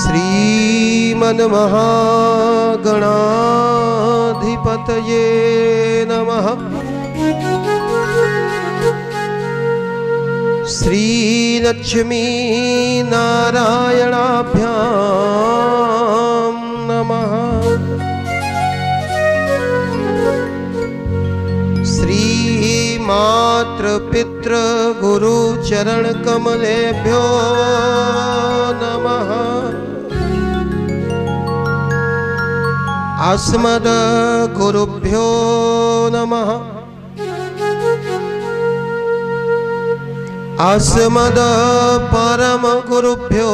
श्रीमन्महागणाधिपतये नमः। श्रीलक्ष्मी नारायणाभ्यां नमः। श्रीमातृपितृगुरुचरणकमलेभ्यो नमः। अस्मद्गुरुभ्यो नमः। अस्मद्परमगुरुभ्यो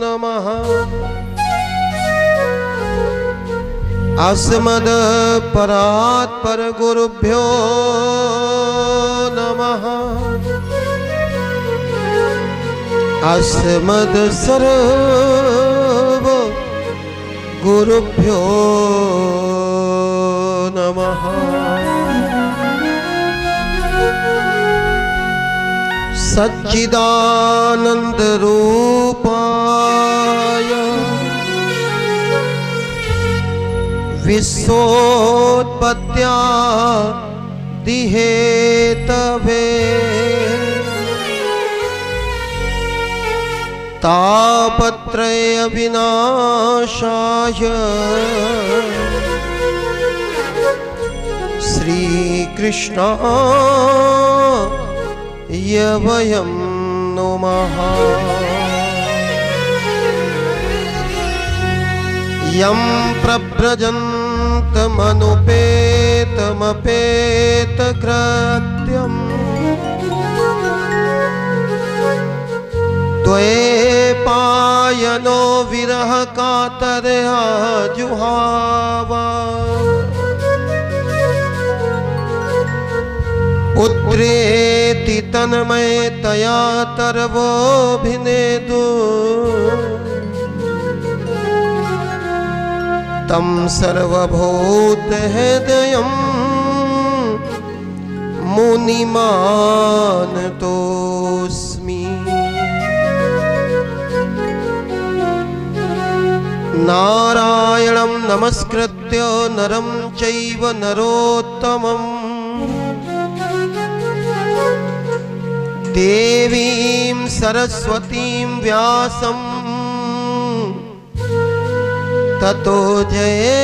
नमः। अस्मद्परात्परगुरुभ्यो नमः। अस्मद्सर्वगुरुभ्यो नमः। सच्चिदानन्दरूपाय विश्वोत्पत्त्यादिहेतवे तापत्रयविनाशाय श्रीकृष्णाय वयं नमः। यं प्रव्रजन्तमनुपेतमपेतकृत्यम् द्वैपायनो विरह कातरया जुहावा। पुत्रेति तन्मयतया तरवोऽभिनेदु तं सर्वभूतहृदयं मुनिमानतोऽस्मि। नारायणं नमस्कृत्य नरं चैव नरोत्तमम् देवीं सरस्वतीं व्यासं ततो जयमुदीरयेत्।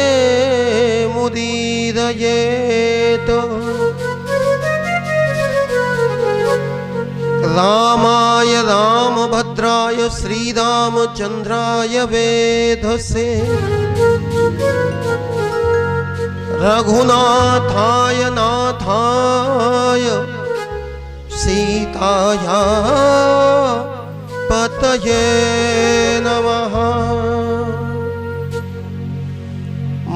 रामाय रामभद्राय श्रीरामचन्द्राय वेधसे रघुनाथाय नाथाय सीताया पतये नमः।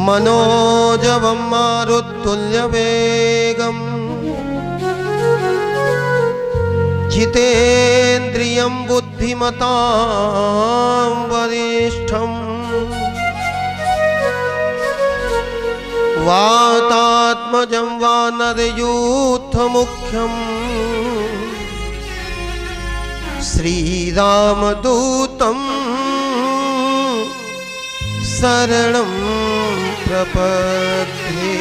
मनोजवं मारुतुल्यवेगं जितेन्द्रियं बुद्धिमतां वरिष्ठम् वातात्मजं वानरयूथमुख्यम् श्रीरामदूतं शरणं प्रपद्ये।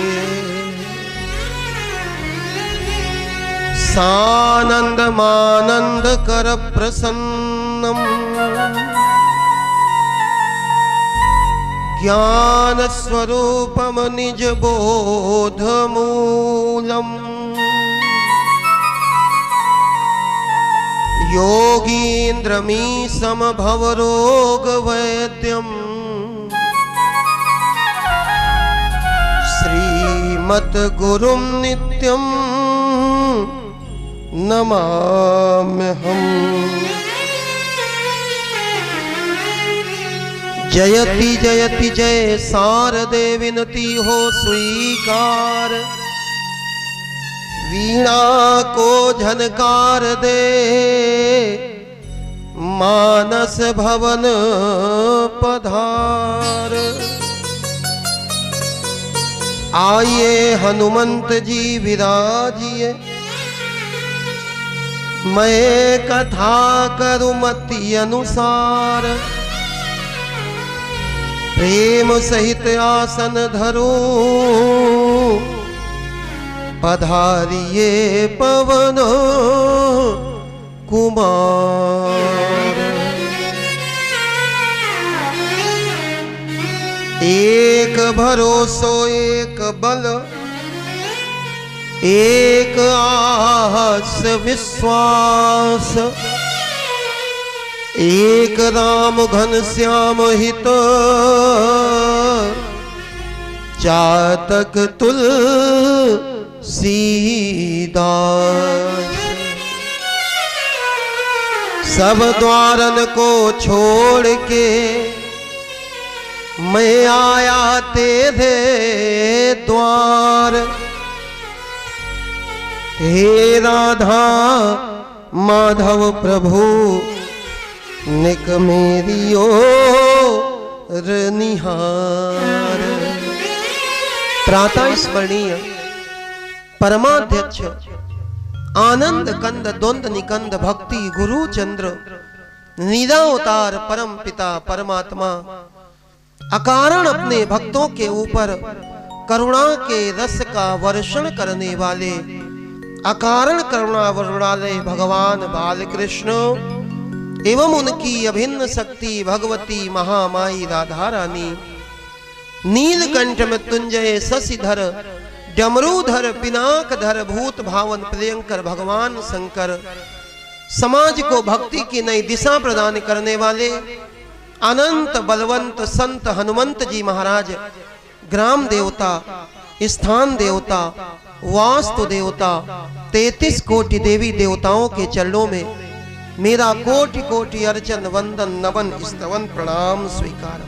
सानन्दमानन्दकरप्रसन्नम् ज्ञानस्वरूपं निजबोधमूलम् योगीन्द्रमीशं भवरोगवैद्यम् श्रीमद्गुरुं नित्यं नमाम्यहम्। जयति जयति जय शारदे विनती हो स्वीकार। वीणा को झनकार दे मानस भवन पधार। आइए हनुमंत जी विराजिए मैं कथा करु मति अनुसार, प्रेम सहित आसन धरो, पधारिये पवन कुमार। एक भरोसो एक बल, एक आस विश्वास, एक राम घन श्याम हित, चातक तुलसीदास। सब द्वारन को छोड़ के मैं आया तेरे द्वार। हे राधा माधव प्रभु निक मेरी ओर निहार। प्रातः स्मरणीय परमाध्यक्ष आनंद कंद द्वंद निकंद भक्ति गुरु चंद्र निरावतार परम पिता परमात्मा अकारण अपने भक्तों के ऊपर करुणा के रस का वर्षण करने वाले अकारण करुणा वरुणालय भगवान बाल कृष्ण एवं उनकी अभिन्न शक्ति भगवती महामाई राधा रानी, नीलकंठ मृत्युंजय शशिधर डमरूधर पिनाकधर भूत भावन प्रियंकर भगवान शंकर, समाज को भक्ति की नई दिशा प्रदान करने वाले अनंत बलवंत संत हनुमंत जी महाराज, ग्राम देवता, स्थान देवता, वास्तु देवता, 33 कोटि देवी देवताओं के चरणों में मेरा कोटि कोटि अर्चन वंदन नमन स्तवन प्रणाम स्वीकार।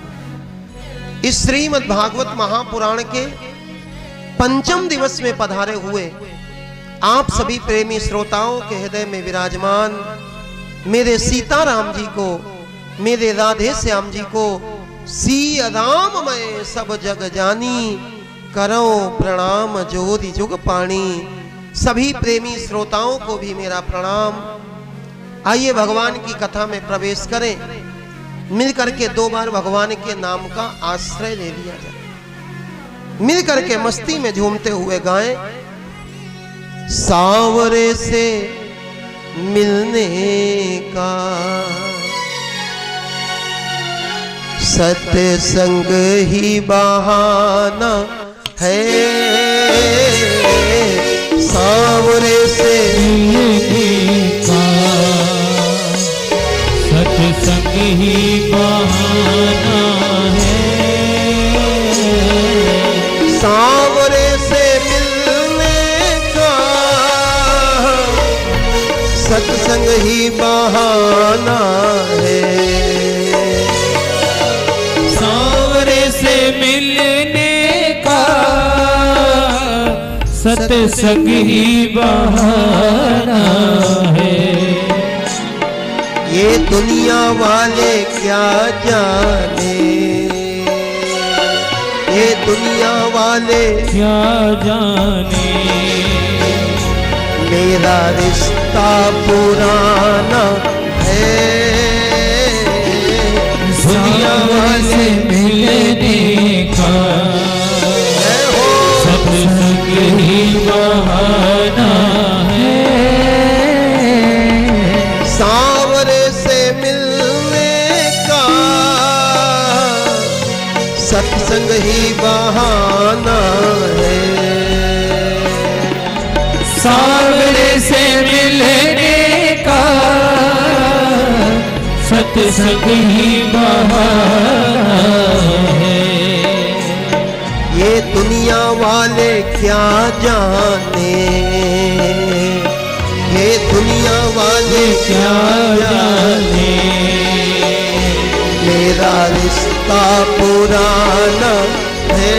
इस श्रीमद् भागवत महापुराण के पंचम दिवस में पधारे हुए आप सभी प्रेमी श्रोताओं के हृदय में विराजमान मेरे सीताराम जी को, मेरे राधे श्याम जी को, सिया राम मैं सब जग जानी, करो प्रणाम जोरी जुग पाणी। सभी प्रेमी श्रोताओं को भी मेरा प्रणाम। आइए भगवान की कथा में प्रवेश करें। मिल करके 2 बार भगवान के नाम का आश्रय ले लिया जाए, मिल करके मस्ती में झूमते हुए गाएं। सावरे से मिलने का सत्संग ही बहाना है, सावरे से मिलने का सत्संग ही बहाना है, सावरे से मिलने का सत्संग ही बहाना है, सावरे से मिलने का सत्संग ही बहाना है। ये दुनिया वाले क्या जाने, ये दुनिया वाले क्या जाने, मेरा रिश्ता पुराना है, दुनिया वाले मिलने का सत्संग ही बहाना है, सावरे से मिलने का सत्संग ही बहाना है, सावरे से मिलने का सत्संग ही बहाना है। ये दुनिया वाले क्या जाने, ये दुनिया वाले क्या जाने, मेरा रिश्ता पुराना है,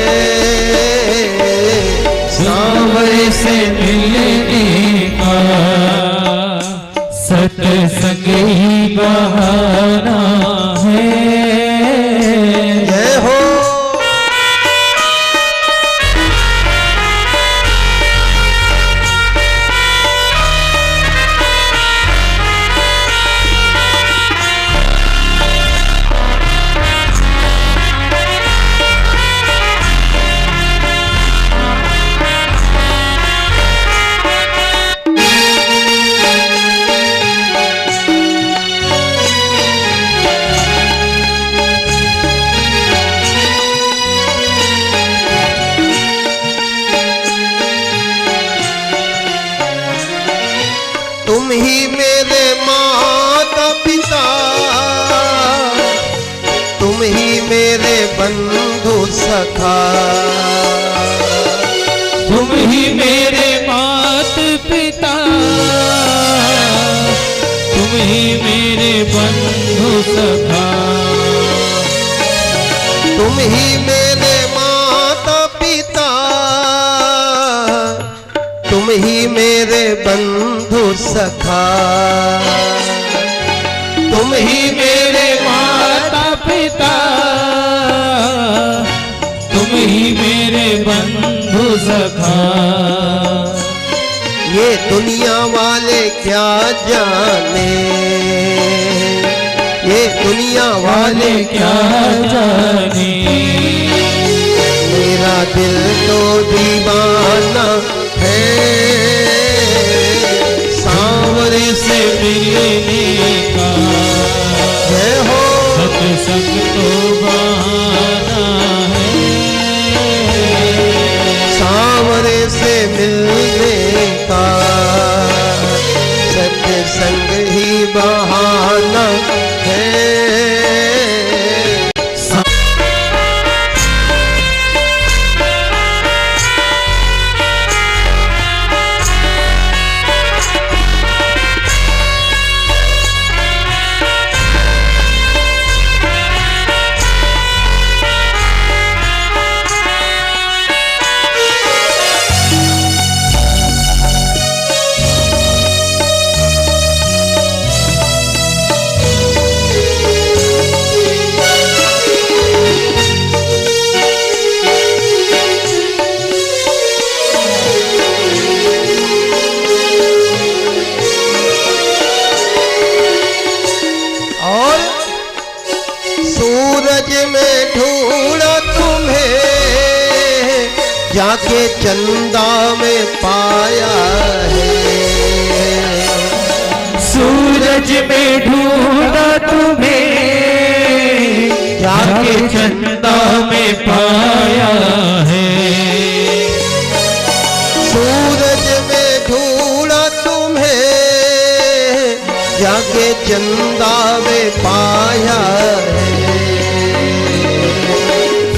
सावरे से मिलने का सत्संग ही बहाना है। जय हो। सखा। तुम ही मेरे मात पिता, तुम ही मेरे बंधु सखा। तुम ही मेरे माता पिता, तुम ही मेरे बंधु सखा। तुम ही मेरे माता पिता, तुम ही मेरे बंधु सखा। ये दुनिया वाले क्या जाने, ये दुनिया वाले क्या जाने, मेरा दिल तो दीवाना है सांवरे से मिलने का। जय हो सत्संग तो बहाना है, सांवरे से मिलने का। सत्संग ही बहाना है। सूरज में ढूंढा तुम्हें, जाके चंदा में पाया है। सूरज में ढूंढा तुम्हें, जाके चंदा में पाया है। सूरज में ढूंढा तुम्हें, जाके चंदा में पाया है।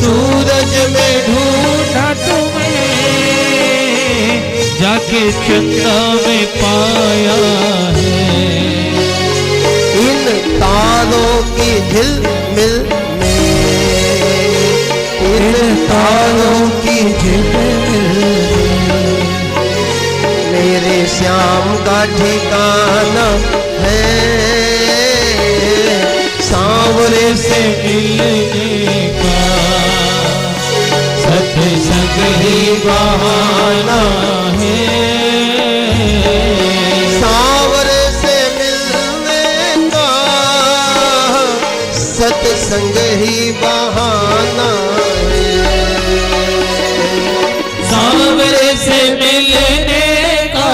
सूरज में ढूंढा तुम्हें, जाके चंदा में पाया है। इन तारों की झिलमिल में, इन तारों की झिलमिल में मेरे श्याम का ठिकाना है। सांवरे से मिलने का सत्संग ही बहाना है। सांवरे से मिलने का सत्संग ही बहाना है। सांवरे से मिलने का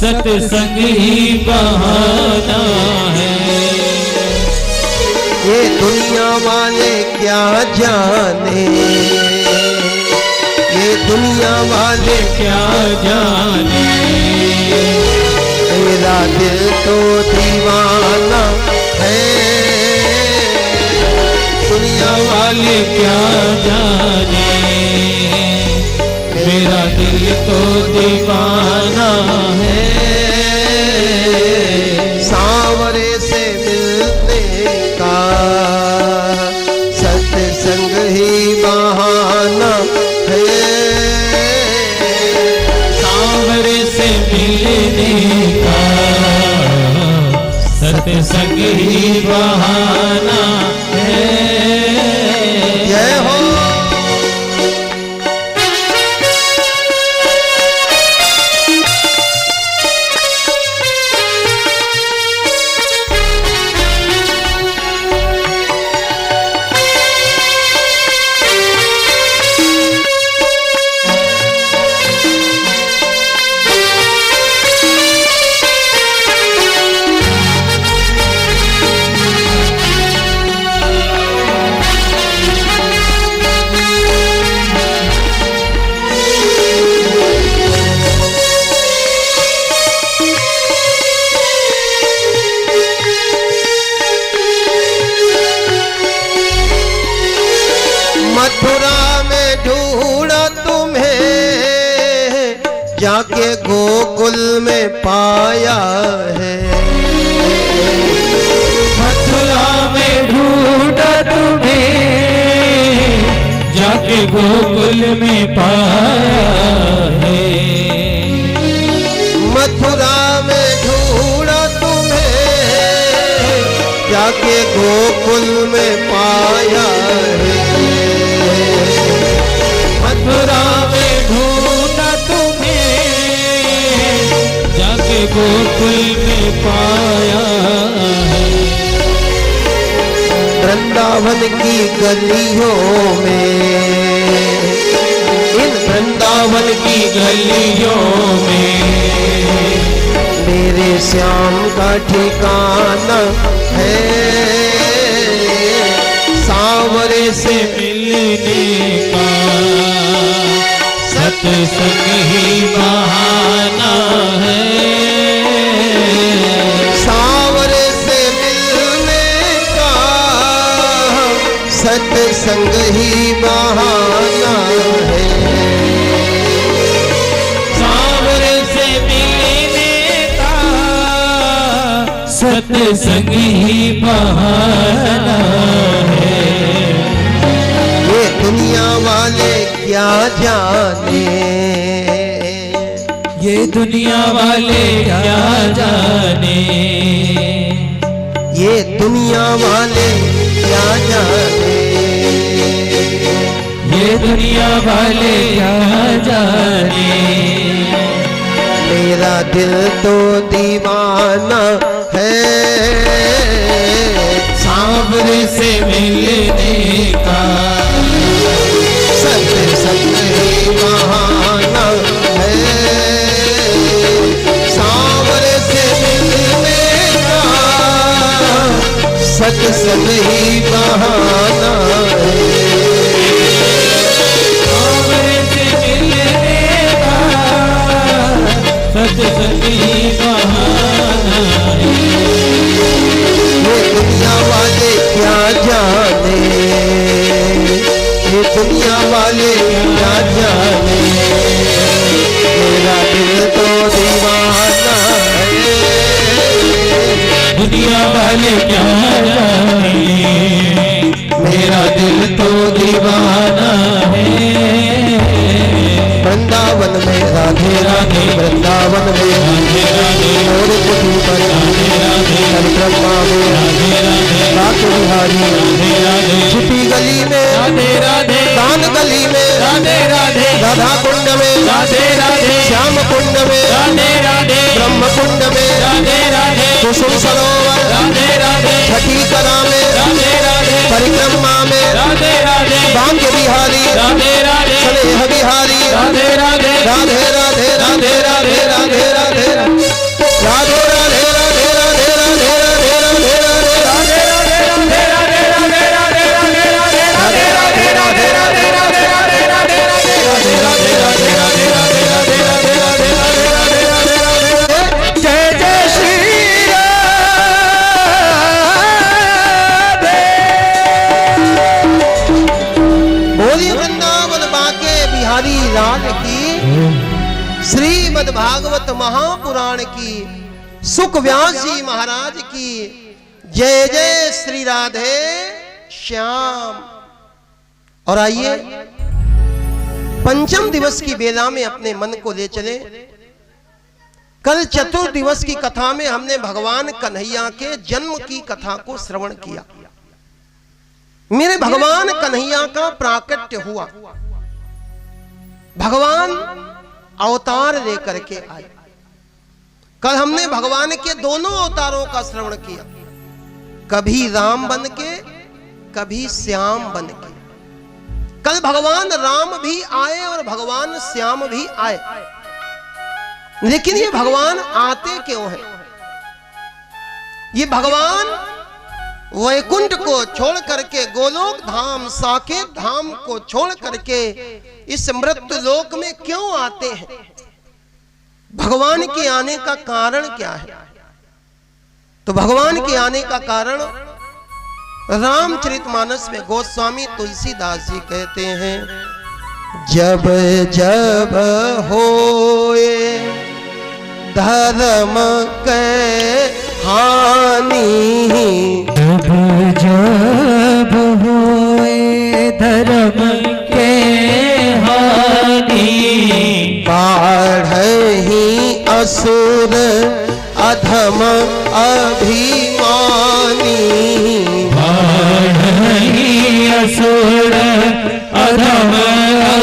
सत्संग ही बहाना है। ये दुनिया वाले क्या जाने, ये दुनिया वाले क्या जाने, मेरा दिल तो दीवाना है। दुनिया वाले क्या जाने, मेरा दिल तो दीवाना है। सांवरे से मिलने का सत्संग ही बहाना है। सांवरे से मिलने का सत्संग ही बहाना है। जय हो जाके गोकुल में पाया है। मथुरा में ढूंढा तुम्हें, जाके गोकुल में पाया है। मथुरा में ढूंढा तुम्हें, जाके गोकुल में पाया है। मथुरा में ढूंढा तुम्हें, जाके गोकुल में पाया है। वृंदावन की गलियों में, इन वृंदावन की गलियों में मेरे श्याम का ठिकाना है। सांवरे से मिलने का सत्संग ही बहाना है। सांवरे से मिलने का सत्संग ही बहाना है। सांवरे से मिलने का सत्संग ही बहाना है। ये दुनिया वाले क्या जाने, ये दुनिया वाले क्या जाने, ये दुनिया वाले क्या जाने, ये दुनिया वाले क्या जाने। मेरा दिल तो दीवाना है। सांवरे से मिलने का सत्संग ही बहाना है। सांवरे से मिलने का सत्संग ही बहाना है। सांवरे से मिलने का सत्संग ही बहाना है। ये दुनिया वाले क्या जाने, ये दुनिया वाले क्या जाने, मेरा दिल तो दीवाना है। दुनिया वाले क्या जाने, मेरा दिल तो दीवाना है। वृंदावन में राधे राधे, वृंदावन में राधे राधे, मोर कुटी पर राधे राधे, परिक्रमा में राधे राधे, बाक बिहारी, राधे राधे, छिपी गली में राधे राधे, दान गली में राधे राधे, राधा कुंड में राधे राधे, श्याम कुंड में राधे राधे, ब्रह्म कुंड में राधे राधे, कुसुम सरोवर राधे राधे, छठी कला में राधे राधे, परिक्रमा में राधे राधे, बांके बिहारी राधे राधे, स्नेह बिहारी राधे राधे, राधे राधे राधे राधे राधे राधे राधे राधे राधे राधे राधे जय जय श्री राधे। बोलिए वृंदावन बांके बिहारी लाल की, श्रीमद् भागवत महापुराण की, सुख व्यास जी महाराज की जय जय श्री राधे श्याम। और आइए पंचम दिवस की बेला में अपने मन को ले चले। कल चतुर्थ दिवस की कथा में हमने भगवान कन्हैया के जन्म की कथा को श्रवण किया। मेरे भगवान कन्हैया का प्राकट्य हुआ, भगवान अवतार लेकर के आए। कल हमने भगवान के दोनों अवतारों का श्रवण किया, कभी राम बन के कभी श्याम बन के। कल भगवान राम भी आए और भगवान श्याम भी आए, लेकिन ये भगवान आते क्यों हैं? ये भगवान वैकुंठ को छोड़ करके, गोलोक धाम साकेत धाम को छोड़ करके इस मृत्यु लोक में क्यों आते हैं? भगवान के आने का कारण क्या है? तो भगवान के आने का कारण रामचरितमानस में गोस्वामी तुलसीदास जी कहते हैं, जब जब होए धर्म के हानि, जब जब होए धर्म के हानि, बाढ़हि असुर अधम अभिमानी, बाढ़हि असुर अधम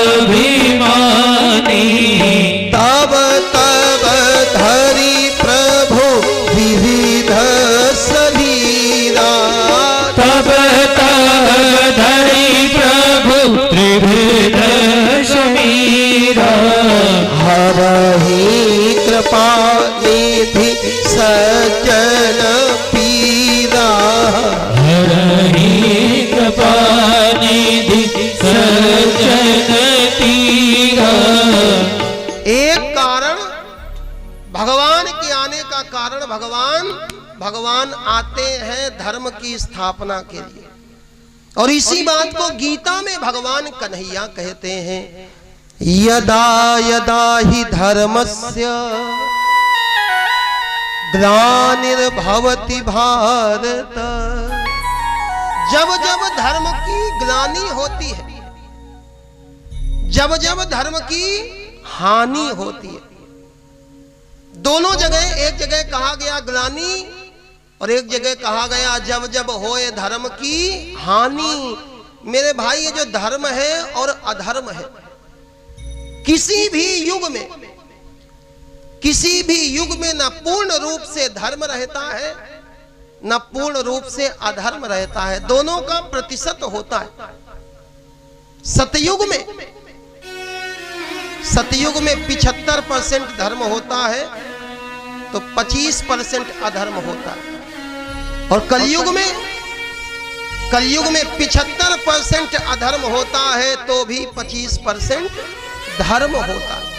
अभिमानी, तब तब धरि प्रभु विविध शरीरा, तब तब धरि प्रभु त्रिविध शरीरा, हरहि कृपा निधि सज्जन पीरा, हरहि कृपा निधि सज्जन पीरा। एक कारण भगवान के आने का कारण भगवान आते हैं धर्म की स्थापना के लिए। और इसी बात को गीता में भगवान कन्हैया कहते हैं, यदा यदा हि धर्मस्य ग्लानिर्भवति भारत, जब जब धर्म की ग्लानि होती है, जब जब धर्म की हानि होती है, दोनों जगह, एक जगह कहा गया ग्लानि और एक जगह कहा गया जब जब होए धर्म की हानि। मेरे भाई, ये जो धर्म है और अधर्म है, किसी भी युग में न पूर्ण रूप से धर्म रहता है न पूर्ण रूप से अधर्म रहता है, दोनों का प्रतिशत होता है। सतयुग में 75% धर्म होता है तो 25% अधर्म होता है। और कलयुग में 75% अधर्म होता है तो भी 25% धर्म होता है।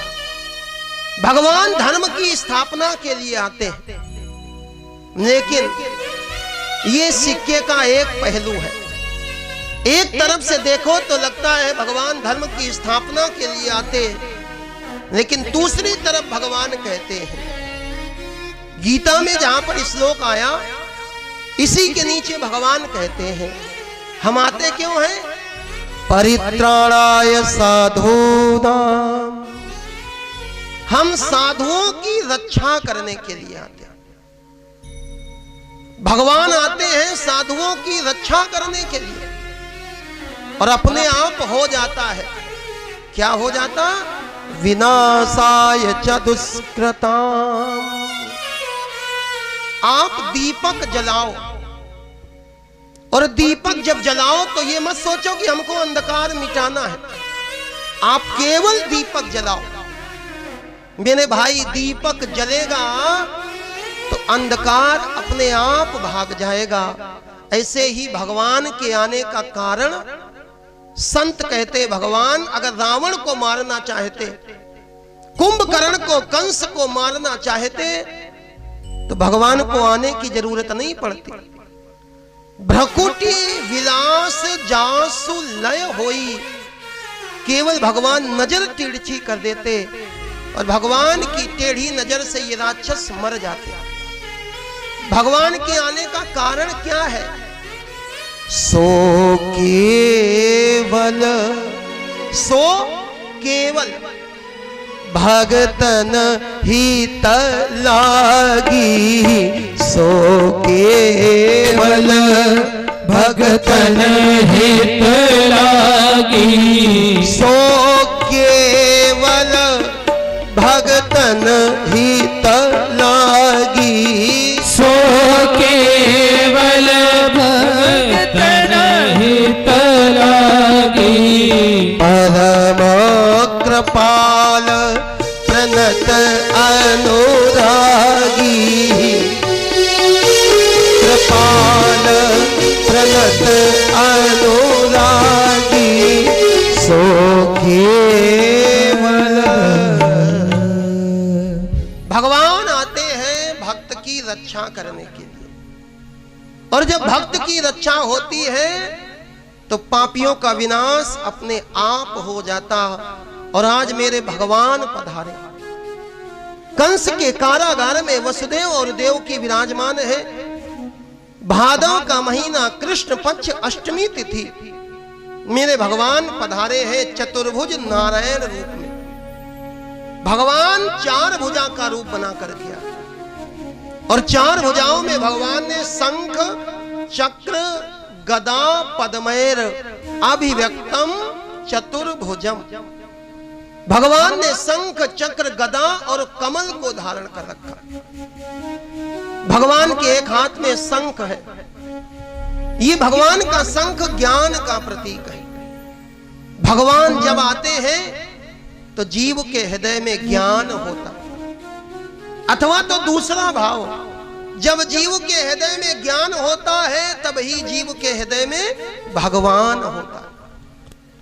भगवान धर्म की स्थापना के लिए आते हैं, लेकिन ये सिक्के का एक पहलू है। एक तरफ से देखो तो लगता है भगवान धर्म की स्थापना के लिए आते हैं, लेकिन दूसरी तरफ भगवान कहते हैं, गीता में जहां पर श्लोक आया इसी के नीचे भगवान कहते हैं, हम आते क्यों हैं? परित्राणाय साधूनां, हम साधुओं की रक्षा करने के लिए आते हैं। भगवान आते हैं साधुओं की रक्षा करने के लिए, और अपने आप हो जाता है, क्या हो जाता? विनाशाय च दुष्कृताम्। आप दीपक जलाओ, और दीपक जब जलाओ तो ये मत सोचो कि हमको अंधकार मिटाना है, आप केवल दीपक जलाओ। मेरे भाई, दीपक जलेगा तो अंधकार अपने आप भाग जाएगा। ऐसे ही भगवान के आने का कारण, संत कहते भगवान अगर रावण को मारना चाहते, कुंभकर्ण को, कंस को मारना चाहते, तो भगवान को आने की जरूरत नहीं पड़ती। भ्रकुटी विलास जासु लय होई, केवल भगवान नजर तिरछी कर देते और भगवान की टेढ़ी नजर से ये राक्षस मर जाते। भगवान के आने का कारण क्या है? सो केवल भगतन हित लागी, सो केवल भगतन हित लागी, सो केवल भगतन हित लागी, सो केवल भगतन हित लागी। परम कृपाल प्रणत अनुरागी, कृपाल प्रणत अनुरागी, सो केवल। भगवान आते हैं भक्त की रक्षा करने के लिए, और जब भक्त की रक्षा होती है तो पापियों का विनाश अपने आप हो जाता। और आज मेरे भगवान पधारे, कंस के कारागार में वसुदेव और देवकी विराजमान है। भादव का महीना, कृष्ण पक्ष अष्टमी तिथि, मेरे भगवान पधारे हैं चतुर्भुज नारायण रूप में। भगवान चार भुजा का रूप बना कर दिया, और चार भुजाओं में भगवान ने शंख चक्र गदा पद्मैर अभिव्यक्तम चतुर्भुजम। भगवान ने शंख चक्र गदा और कमल को धारण कर रखा। भगवान के एक हाथ में शंख है। ये भगवान का शंख ज्ञान का प्रतीक है। भगवान जब आते हैं तो जीव के हृदय में ज्ञान होता, अथवा तो दूसरा भाव, जब जीव के हृदय में ज्ञान होता है तब ही जीव के हृदय में भगवान होता।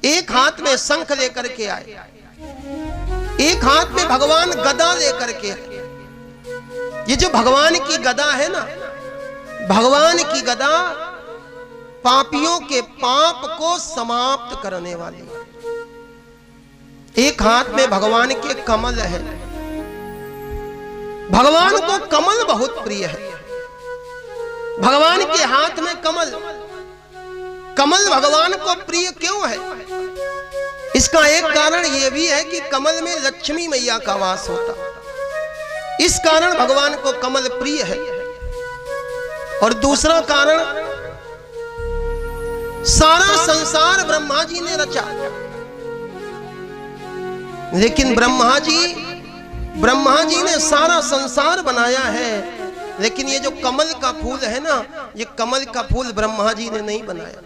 एक हाथ में शंख लेकर के आए, एक हाथ में भगवान गदा लेकर के आए। ये जो भगवान की गदा है ना, भगवान की गदा पापियों के पाप को समाप्त करने वाली। एक हाथ में भगवान के कमल है। भगवान को कमल बहुत प्रिय है। भगवान के हाथ में कमल, कमल भगवान को प्रिय क्यों है? इसका एक कारण यह भी है कि कमल में लक्ष्मी मैया का वास होता, इस कारण भगवान को कमल प्रिय है। और दूसरा कारण, सारा संसार ब्रह्मा जी ने रचा, लेकिन ब्रह्मा जी ने सारा संसार बनाया है, लेकिन ये जो कमल का फूल है ना, ये कमल का फूल ब्रह्मा जी ने नहीं बनाया।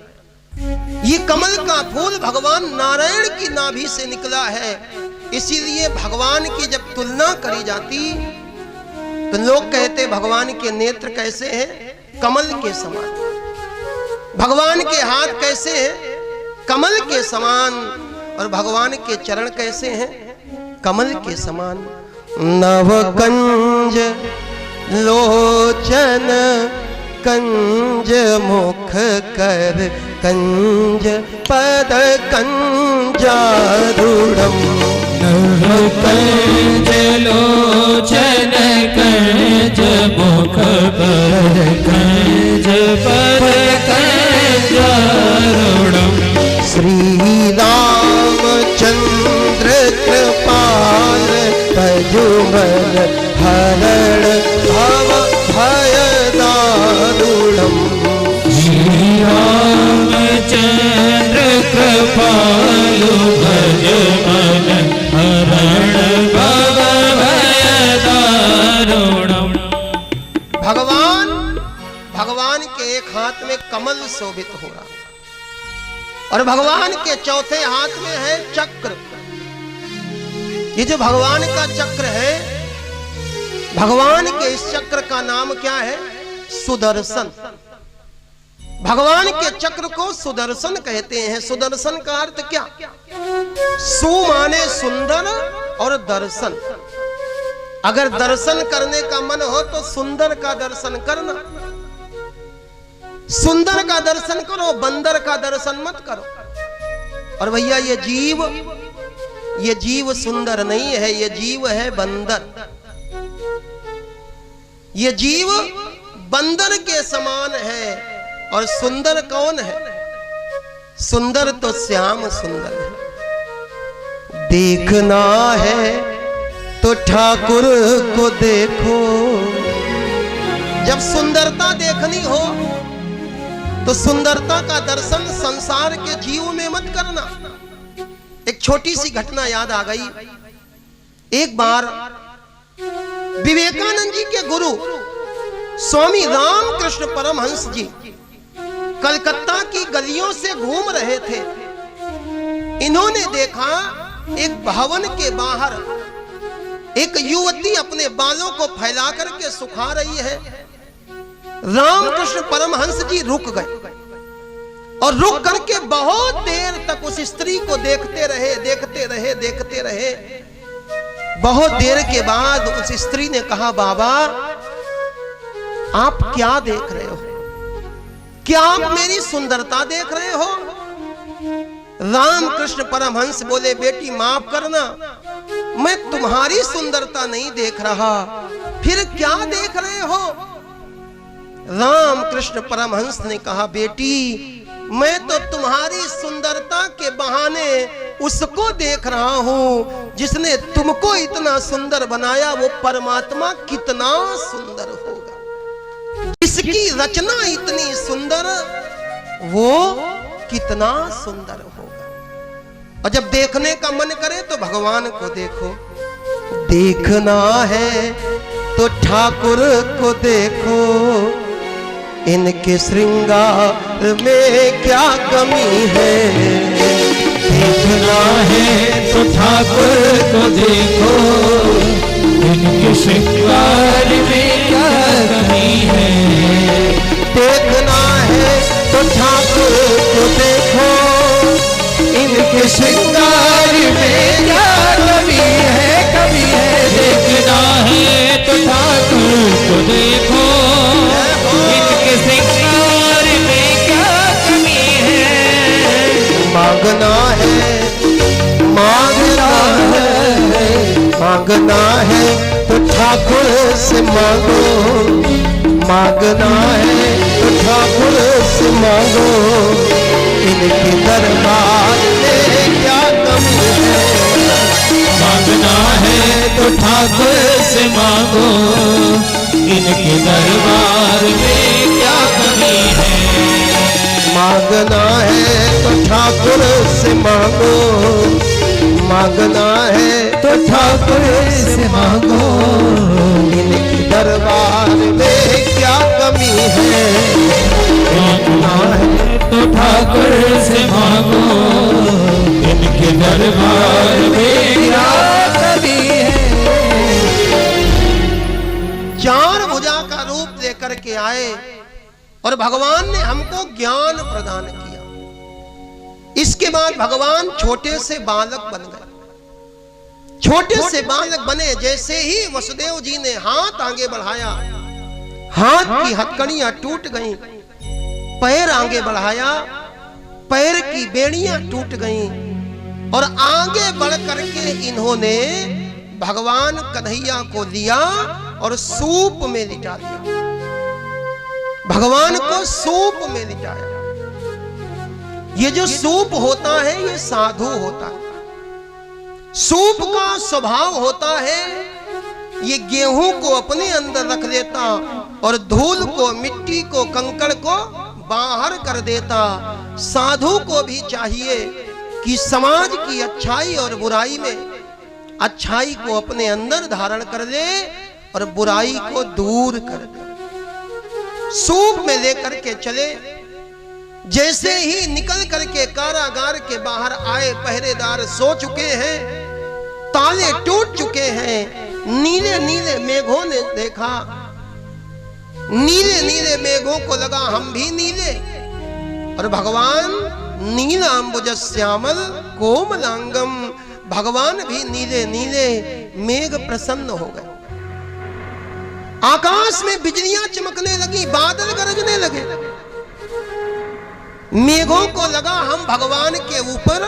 ये कमल का फूल भगवान नारायण की नाभि से निकला है। इसीलिए भगवान की जब तुलना करी जाती तो लोग कहते भगवान के नेत्र कैसे हैं? कमल के समान। भगवान के हाथ कैसे हैं? कमल के समान। और भगवान के चरण कैसे हैं? कमल के समान। नवकंज लोचन कंज मुख कर कंज पद कंजारूढ़म। नवकंज लोचन कंज मुख कर कंज पद कंजारूढ़म। श्री रामचंद्र कृपाल तजुमन हरण भव भय दारुणम। श्री रामचंद्र कृपालु भजमन हरण भव भय दारुणम। भगवान के एक हाथ में कमल शोभित हो रहा, और भगवान के चौथे हाथ में है चक्र। ये जो भगवान का चक्र है, भगवान के इस चक्र का नाम क्या है? सुदर्शन। भगवान के चक्र को सुदर्शन कहते हैं। सुदर्शन का अर्थ क्या? सु माने सुंदर और दर्शन। अगर दर्शन करने का मन हो तो सुंदर का दर्शन करना, सुंदर का दर्शन करो, बंदर का दर्शन मत करो। और भैया ये जीव सुंदर नहीं है, ये जीव है बंदर। ये जीव बंदर के समान है। और सुंदर कौन है? सुंदर तो श्याम सुंदर है। देखना है तो ठाकुर को देखो। जब सुंदरता देखनी हो तो सुंदरता का दर्शन संसार के जीव में मत करना। एक छोटी सी घटना याद आ गई। एक बार विवेकानंद जी के गुरु स्वामी रामकृष्ण परमहंस जी कलकत्ता की गलियों से घूम रहे थे। इन्होंने देखा एक भवन के बाहर एक युवती अपने बालों को फैला करके सुखा रही है। रामकृष्ण परमहंस जी रुक गए और रुक करके बहुत देर तक उस स्त्री को देखते रहे। बहुत देर के बाद उस स्त्री ने कहा, बाबा आप क्या देख रहे हो? क्या आप मेरी सुंदरता देख रहे हो रामकृष्ण परमहंस बोले, बेटी माफ करना, मैं तुम्हारी सुंदरता नहीं देख रहा, फिर क्या देख रहे हो? रामकृष्ण परमहंस ने कहा, बेटी मैं तो तुम्हारी सुंदरता के बहाने उसको देख रहा हूं जिसने तुमको इतना सुंदर बनाया। वो परमात्मा कितना सुंदर होगा, इसकी रचना इतनी सुंदर, वो कितना सुंदर होगा। और जब देखने का मन करे तो भगवान को देखो। देखना है तो ठाकुर को देखो, इनके श्रृंगार में क्या कमी है। देखना है तो ठाकुर को देखो, इनके श्रृंगार में क्या कमी है। देखना है तो ठाकुर को देखो, इनके श्रृंगार में क्या कमी है, कमी है। देखना है तो ठाकुर को देखो, इनके श्रृंगार में क्या कमी है। मांगना है, मांगना है, मांगना है तो ठाकुर से मांगो। मांगना है तो ठाकुर से मांगो, इनके दरबार में क्या कमी है। मांगना है तो ठाकुर से मांगो, इनके दरबार में क्या कमी है। मांगना है तो ठाकुर से मांगो, मांगना है तो ठाकुर से मांगो, इनके दरबार में क्या कमी है। मांगना है तो ठाकुर से मांगो, इनके दरबार में क्या कमी है। चार भुजा का रूप लेकर के आए और भगवान ने हमको ज्ञान प्रदान किया। इसके बाद भगवान छोटे से बालक बन गए। छोटे से बालक बने, जैसे ही वसुदेव जी ने हाथ आगे बढ़ाया, हाथ की हथकड़ियां टूट गईं। पैर आगे बढ़ाया, पैर की बेड़ियां टूट गईं। और आगे बढ़ करके इन्होंने भगवान कन्हैया को लिया और सूप में लिटा दिया। भगवान को सूप में लिटाया। ये जो सूप होता है ये साधु होता है। सूप का स्वभाव होता है ये गेहूं को अपने अंदर रख लेता और धूल को, मिट्टी को, कंकड़ को बाहर कर देता। साधु को भी चाहिए कि समाज की अच्छाई और बुराई में अच्छाई को अपने अंदर धारण कर ले और बुराई को दूर कर दे। सूप में लेकर के चले। जैसे ही निकल करके कारागार के बाहर आए, पहरेदार सो चुके हैं, ताले टूट चुके हैं। नीले नीले मेघों ने देखा, नीले नीले मेघों को लगा हम भी नीले। और भगवान नीलांबुज श्यामल कोमलांगम, भगवान भी नीले नीले। मेघ प्रसन्न हो गए। आकाश में बिजलियां चमकने लगी, बादल गरजने लगे। मेघों को लगा हम भगवान के ऊपर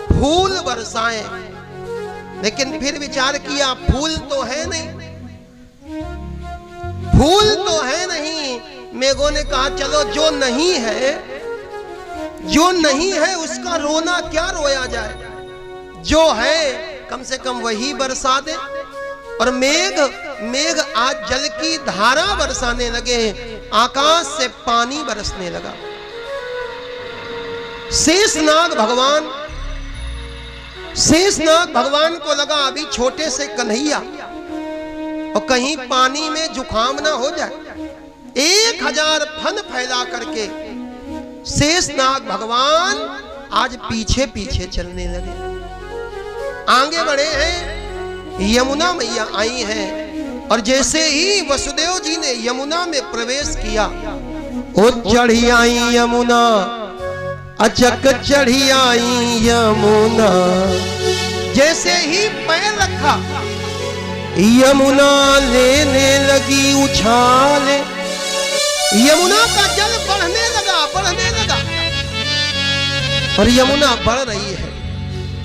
फूल बरसाएं, लेकिन फिर विचार किया फूल तो है नहीं, फूल तो है नहीं। मेघों ने कहा चलो जो नहीं है, जो नहीं है उसका रोना क्या रोया जाए, जो है कम से कम वही बरसा दे। और मेघ आज जल की धारा बरसाने लगे, आकाश से पानी बरसने लगा। शेषनाग भगवान को लगा अभी छोटे से कन्हैया और कहीं पानी में जुकाम ना हो जाए। 1000 फन फैला करके शेषनाग भगवान आज पीछे पीछे चलने लगे। आगे बढ़े हैं, यमुना मैया आई हैं और जैसे ही वसुदेव जी ने यमुना में प्रवेश किया, ओ चढ़ी आई यमुना, अचक चढ़ी आई यमुना। जैसे ही पैर रखा यमुना लेने लगी उछाल, यमुना का जल बढ़ने लगा, बढ़ने लगा। और यमुना बढ़ रही है।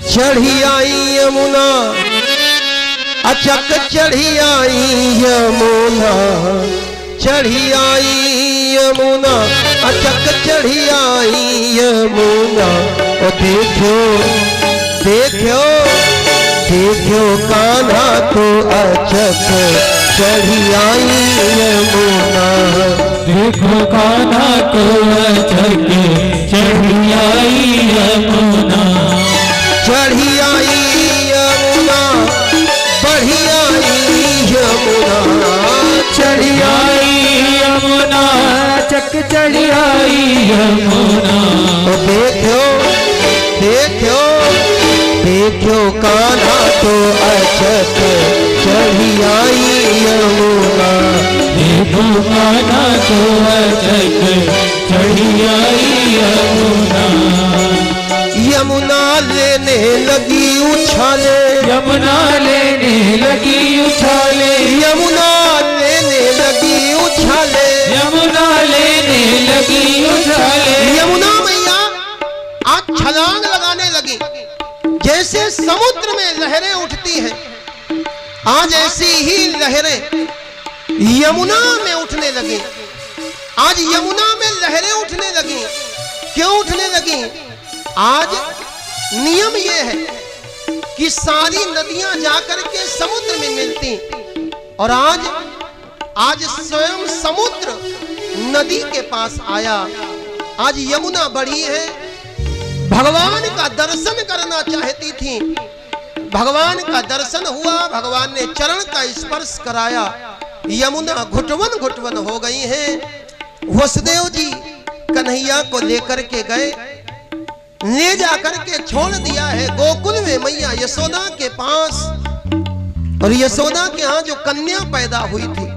चढ़ी आई यमुना, अचक चढ़ी आई यमुना, चढ़ी आई यमुना, अचक चढ़ी आई यमुना। ओ देखो देखो देखो कान्हा तो अचक चढ़ी आई यमुना। देखो कान्हा तो अचक चढ़ी आई यमुना। चढ़ी आई यमुना, बढ़ी आई यमुना, चढ़ी आई यमुना, चक चढ़ी आई यमुना। तो देखो देखो देखो कान्हा तो अचक चढ़ी आई यमुना। देखो कान्हा तो अचक चढ़ी आई यमुना। यमुना लेने लगी उछाले, यमुना लेने लगी उछाले, यमुना लेने लगी उछाले, यमुना लेने लगी उछाले। यमुना मैया आज छलांग लगाने लगी। जैसे समुद्र में लहरें उठती हैं, आज ऐसी ही लहरें यमुना में उठने लगी। आज यमुना में लहरें उठने लगी। क्यों उठने लगी? आज नियम यह है कि सारी नदियां जाकर के समुद्र में मिलती, और आज स्वयं समुद्र नदी के पास आया। आज यमुना बढ़ी है, भगवान का दर्शन करना चाहती थी। भगवान का दर्शन हुआ, भगवान ने चरण का स्पर्श कराया। यमुना घुटवन घुटवन हो गई है। वसुदेव जी कन्हैया को लेकर के गए, ले जाकर के छोड़ दिया है गोकुल में मैया यशोदा के पास। और यशोदा के यहाँ जो कन्या पैदा हुई थी,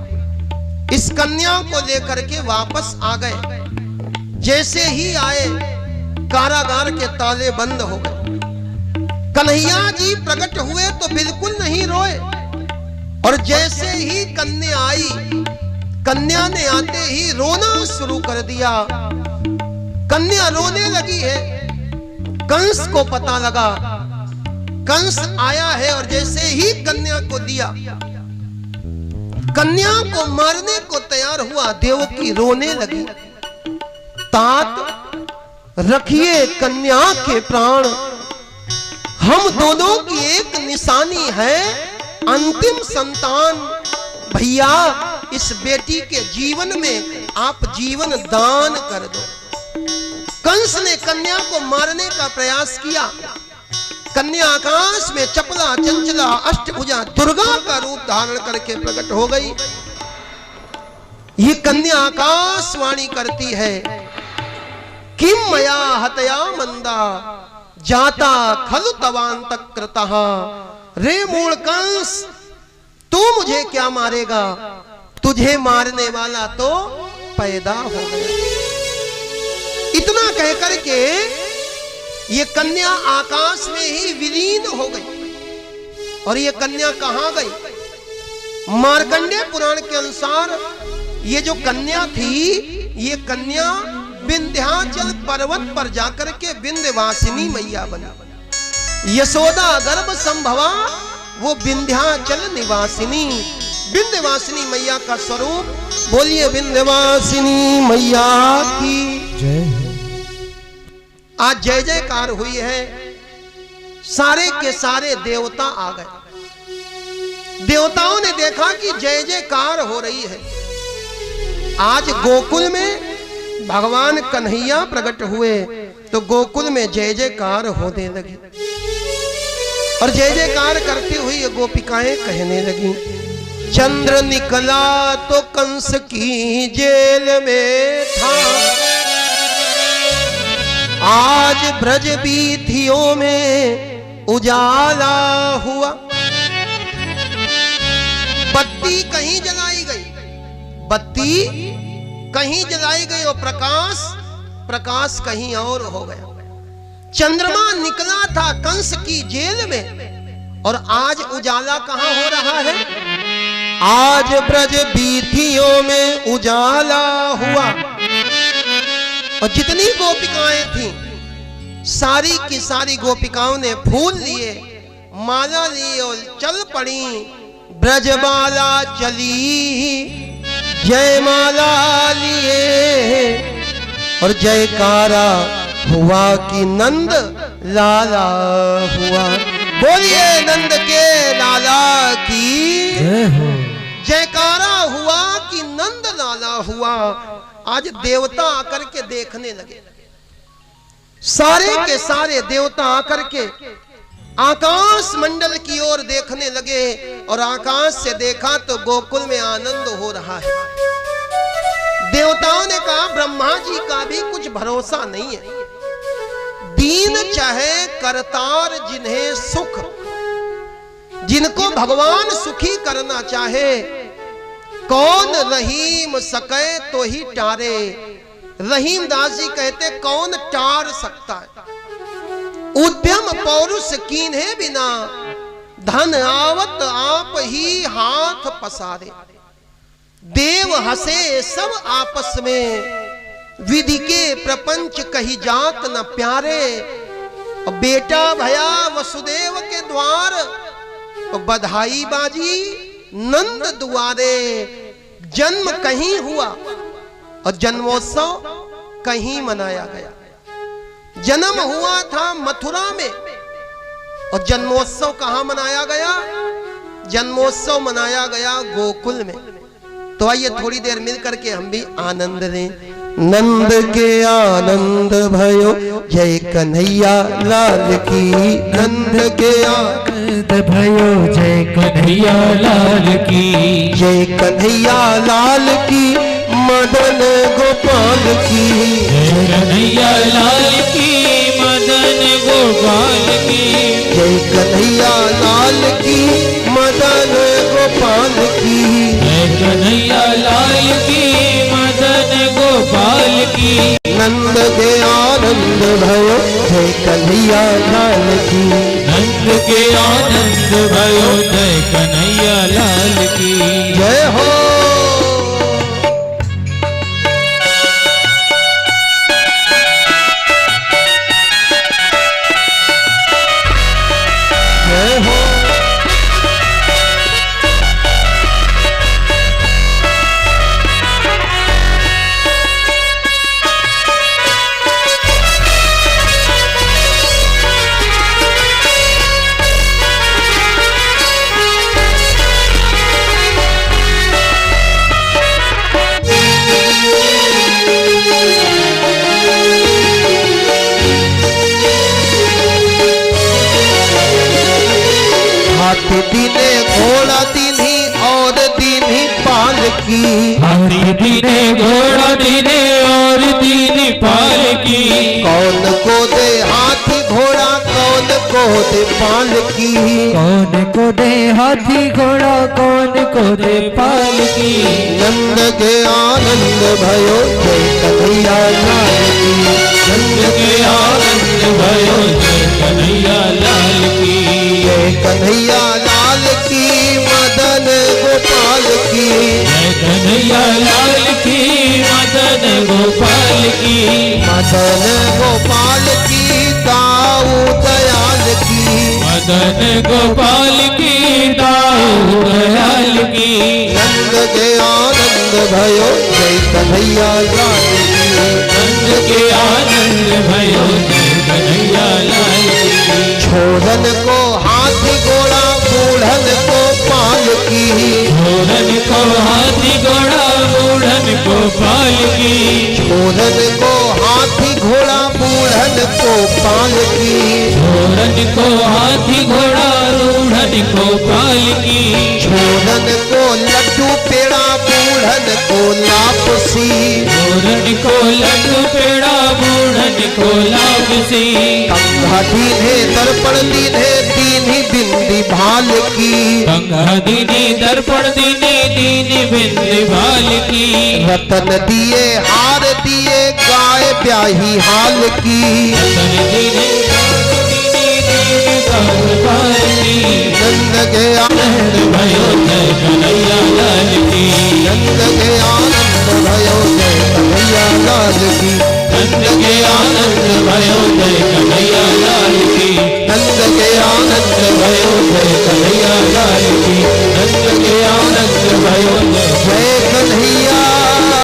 इस कन्या को लेकर के वापस आ गए। जैसे ही आए कारागार के ताले बंद हो गए। कन्हैया जी प्रकट हुए तो बिल्कुल नहीं रोए, और जैसे ही कन्या आई, कन्या ने आते ही रोना शुरू कर दिया। कन्या रोने लगी है। कंस को पता लगा, कंस आया है, और जैसे ही कन्या को दिया, कन्या को मारने को तैयार हुआ। देवकी रोने लगी, तात रखिए कन्या के प्राण, हम दोनों की एक निशानी है अंतिम संतान। भैया इस बेटी के जीवन में आप जीवन दान कर दो। कंस ने कन्या को मारने का प्रयास किया। कन्या आकाश में चपला चंचला अष्टभुजा दुर्गा का रूप धारण करके प्रकट हो गई। ये कन्या आकाशवाणी करती है, किम मया हतया मंदा जाता खलु तवांतक कृतः। रे मूल कंस, तू मुझे क्या मारेगा? तुझे मारने वाला तो पैदा हो गया। इतना कहकर के ये कन्या आकाश में ही विलीन हो गई। और ये कन्या कहां गई? मार्कंडेय पुराण के अनुसार ये जो कन्या थी, ये कन्या विंध्याचल पर्वत पर जाकर के विंध्यवासिनी मैया बनी। यशोदा गर्भ संभवा, वो विंध्याचल निवासिनी, विंध्यवासिनी मैया का स्वरूप। बोलिए विंध्यवासिनी मैया की जय। आज जय जयकार हुई है। सारे के सारे देवता आ गए। देवताओं ने देखा कि जय जयकार हो रही है। आज गोकुल में भगवान कन्हैया प्रकट हुए तो गोकुल में जय जयकार होने लगी। और जय जयकार करती हुई ये गोपिकाएं कहने लगी, चंद्र निकला तो कंस की जेल में था, आज ब्रज बीथियों में उजाला हुआ। बत्ती कहीं जलाई गई, बत्ती कहीं जलाई गई और प्रकाश कहीं और हो गया। चंद्रमा निकला था कंस की जेल में और आज उजाला कहां हो रहा है? आज ब्रज बीथियों में उजाला हुआ। और जितनी गोपिकाएं थी सारी की सारी गोपिकाओं ने फूल लिए, माला लिए और चल पड़ी। ब्रजमाला चली जयमाला लिए और जयकारा हुआ कि नंद लाला हुआ। बोलिए नंद के लाला की जय हो। जयकारा हुआ कि नंद लाला हुआ। आज देवता आकर के देखने लगे, सारे के सारे देवता आकर के आकाश मंडल की ओर देखने लगे और आकाश से देखा तो गोकुल में आनंद हो रहा है। देवताओं ने कहा ब्रह्मा जी का भी कुछ भरोसा नहीं है। दीन चाहे करतार जिन्हें सुख, जिनको भगवान सुखी करना चाहे, कौन रहीम सके तो ही टारे। रहीम दास जी कहते कौन टार सकता है। उद्यम पौरुष कीन्हे बिना, धन आवत आप ही हाथ पसारे। देव हंसे सब आपस में, विधि के प्रपंच कही जात न प्यारे। और बेटा भया वसुदेव के द्वार, और बधाई बाजी नंद दुआरे। जन्म कहीं हुआ और जन्मोत्सव कहीं मनाया गया। जन्म हुआ था मथुरा में और जन्मोत्सव कहां मनाया गया? जन्मोत्सव मनाया गया गोकुल में। तो आइए थोड़ी देर मिल करके हम भी आनंद लें। नंद के आनंद भयो जय कन्हैया लाल की। नंद के आनंद भयो जय कन्हैया लाल की। जय कन्हैया लाल की, मदन गोपाल की। जय कन्हैया लाल की, मदन गोपाल की। जय कन्हैया लाल की, मदन गोपाल की। जय कन्हैया लाल की, मदन गोपाल की। नंद के आनंद भयो जय कन्हैया लाल की। नंद के आनंद भयो जय कन्हैया लाल की। जय हो। जय हो। हाथी दीने घोड़ा दीनी और दीनी पाल की। हाथी दीने घोड़ा दीने और दीनी पाल की। कौन को दे हाथी घोड़ा, कौन को दे पाल की। कौन को दे हाथी घोड़ा, कौन को दे पाल की। नंद के आनंद भयो जय कन्हैया लाल की। नंद के आनंद भयो जय कन्हैया लाल की। जय कन्हैया लाल की, मदन गोपाल की। जय कन्हैया लाल की, मदन गोपाल की। मदन गोपाल की, दाऊ दयाल की। मदन गोपाल की, दाऊ दयाल की। नंद के आनंद भयो जय कन्हैया लाल की। नंद के आनंद भयो जय कन्हैया लाल की। छोड़न को हाथी घोड़ा, बूढ़न को पाल की। छोड़न को हाथी घोड़ा, बूढ़न को पाल की। छोड़न को हाथी घोड़ा, बूढ़न को पाल की। छोड़न को हाथी घोड़ा, बूढ़न को पाल की। छोड़न को लड्डू पेड़ा, बूढ़न को लापसी। छोड़न को लड्डू पेड़ा, बूढ़न को लापसी। कंघा दीने दर्पण दीने, दीनी बिंदी भाल की। गंगा दीनी दर्पण दीनी, दीनी बिंदी भाल की। रतन दिए हार दिए, गाय ब्याही हाल की। रतन दीनी दीनी दीनी गाय